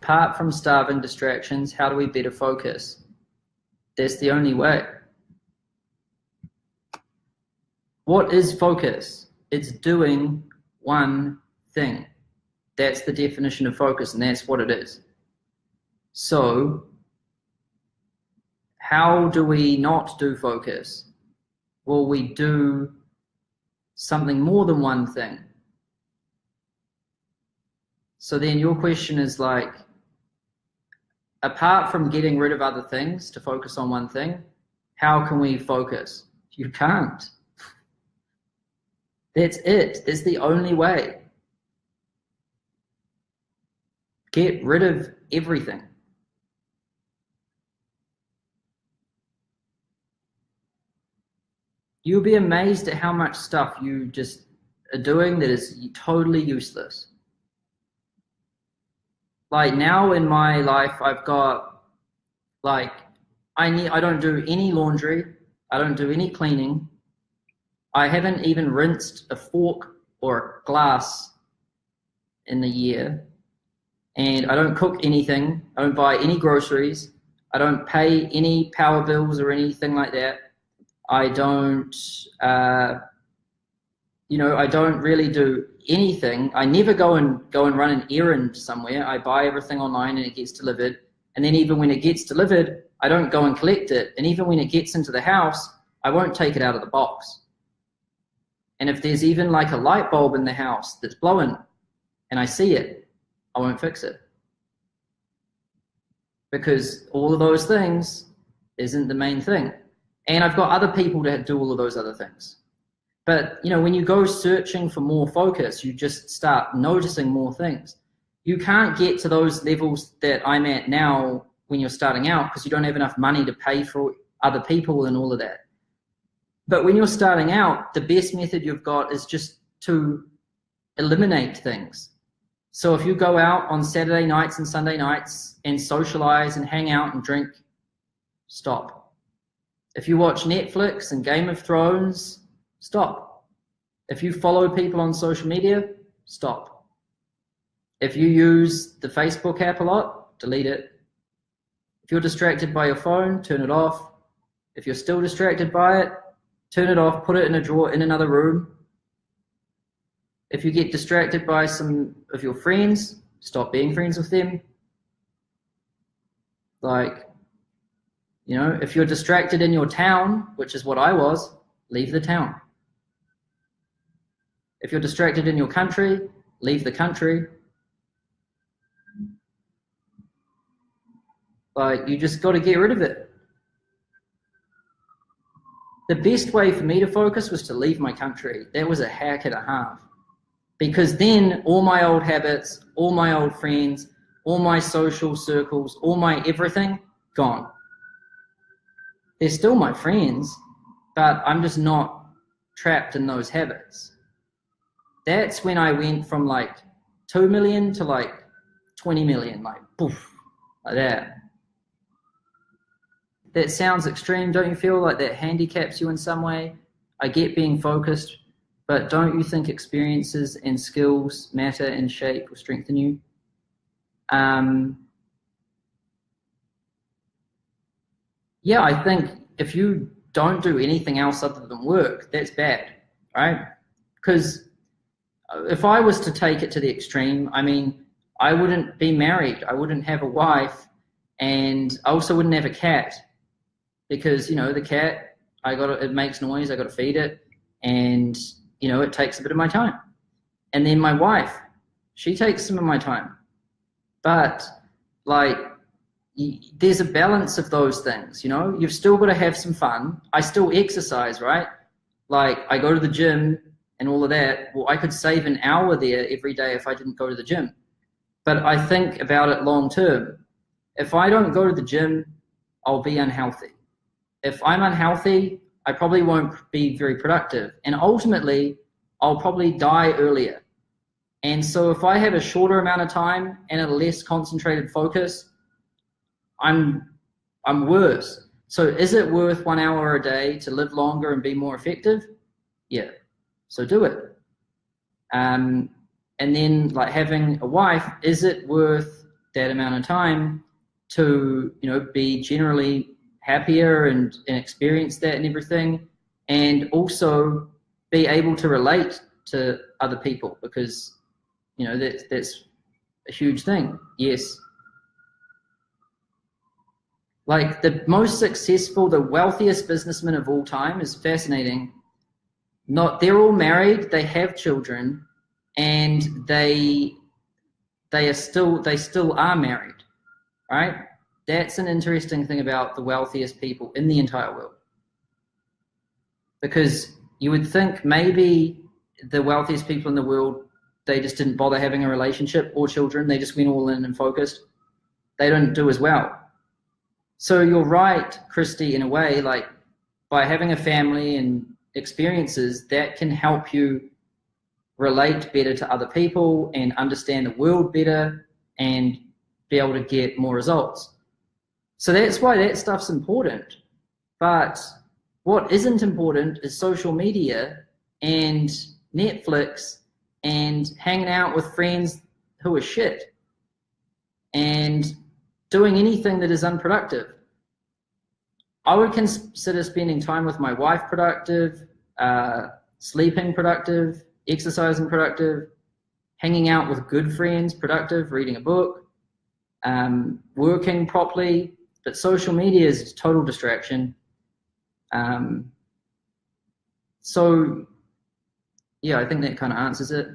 apart from starving distractions, how do we better focus? That's the only way. What is focus? It's doing one thing. That's the definition of focus, and that's what it is. So, how do we not do focus? Well, we do something more than one thing. So then your question is like, apart from getting rid of other things to focus on one thing, how can we focus? You can't. That's it. That's the only way. Get rid of everything. You'll be amazed at how much stuff you just are doing that is totally useless. Like now in my life, I've got like, I don't do any laundry. I don't do any cleaning. I haven't even rinsed a fork or a glass in a year. And I don't cook anything. I don't buy any groceries. I don't pay any power bills or anything like that. I don't, I don't really do anything. I never go and run an errand somewhere. I buy everything online and it gets delivered. And then even when it gets delivered, I don't go and collect it. And even when it gets into the house, I won't take it out of the box. And if there's even like a light bulb in the house that's blowing and I see it, I won't fix it. Because all of those things isn't the main thing. And I've got other people to do all of those other things. But, when you go searching for more focus, you just start noticing more things. You can't get to those levels that I'm at now when you're starting out because you don't have enough money to pay for other people and all of that. But when you're starting out, the best method you've got is just to eliminate things. So if you go out on Saturday nights and Sunday nights and socialize and hang out and drink, stop. If you watch Netflix and Game of Thrones, stop. If you follow people on social media, stop. If you use the Facebook app a lot, delete it. If you're distracted by your phone, turn it off. If you're still distracted by it, turn it off, put it in a drawer in another room. If you get distracted by some of your friends, stop being friends with them. If you're distracted in your town, which is what I was, leave the town. If you're distracted in your country, leave the country. You just got to get rid of it. The best way for me to focus was to leave my country. That was a hack and a half. Because then all my old habits, all my old friends, all my social circles, all my everything, gone. They're still my friends, but I'm just not trapped in those habits. That's when I went from 2 million to 20 million, poof, like that. That sounds extreme. Don't you feel like that handicaps you in some way? I get being focused, but don't you think experiences and skills matter and shape or strengthen you? Yeah, I think if you don't do anything else other than work, that's bad, right? Because if I was to take it to the extreme, I wouldn't be married, I wouldn't have a wife, and I also wouldn't have a cat because, the cat, it makes noise, I got to feed it, and, it takes a bit of my time. And then my wife, she takes some of my time. But, there's a balance of those things, You've still got to have some fun. I still exercise, right? I go to the gym and all of that. Well, I could save an hour there every day if I didn't go to the gym. But I think about it long term. If I don't go to the gym, I'll be unhealthy. If I'm unhealthy, I probably won't be very productive. And ultimately, I'll probably die earlier. And so if I have a shorter amount of time and a less concentrated focus, I'm worse. So is it worth 1 hour a day to live longer and be more effective? Yeah. So do it. And then having a wife, is it worth that amount of time to, you know, be generally happier and experience that and everything, and also be able to relate to other people, because, you know, that's a huge thing. Yes. Like the most successful, the wealthiest businessman of all time is fascinating. They're all married, they have children, and they still are married, right? That's an interesting thing about the wealthiest people in the entire world. Because you would think maybe the wealthiest people in the world, they just didn't bother having a relationship or children, they just went all in and focused. They don't do as well. So you're right, Christy, in a way, like by having a family and experiences, that can help you relate better to other people and understand the world better and be able to get more results. So that's why that stuff's important. But what isn't important is social media and Netflix and hanging out with friends who are shit and doing anything that is unproductive. I would consider spending time with my wife productive, sleeping productive, exercising productive, hanging out with good friends productive, reading a book, working properly. But social media is a total distraction. So yeah, I think that kind of answers it.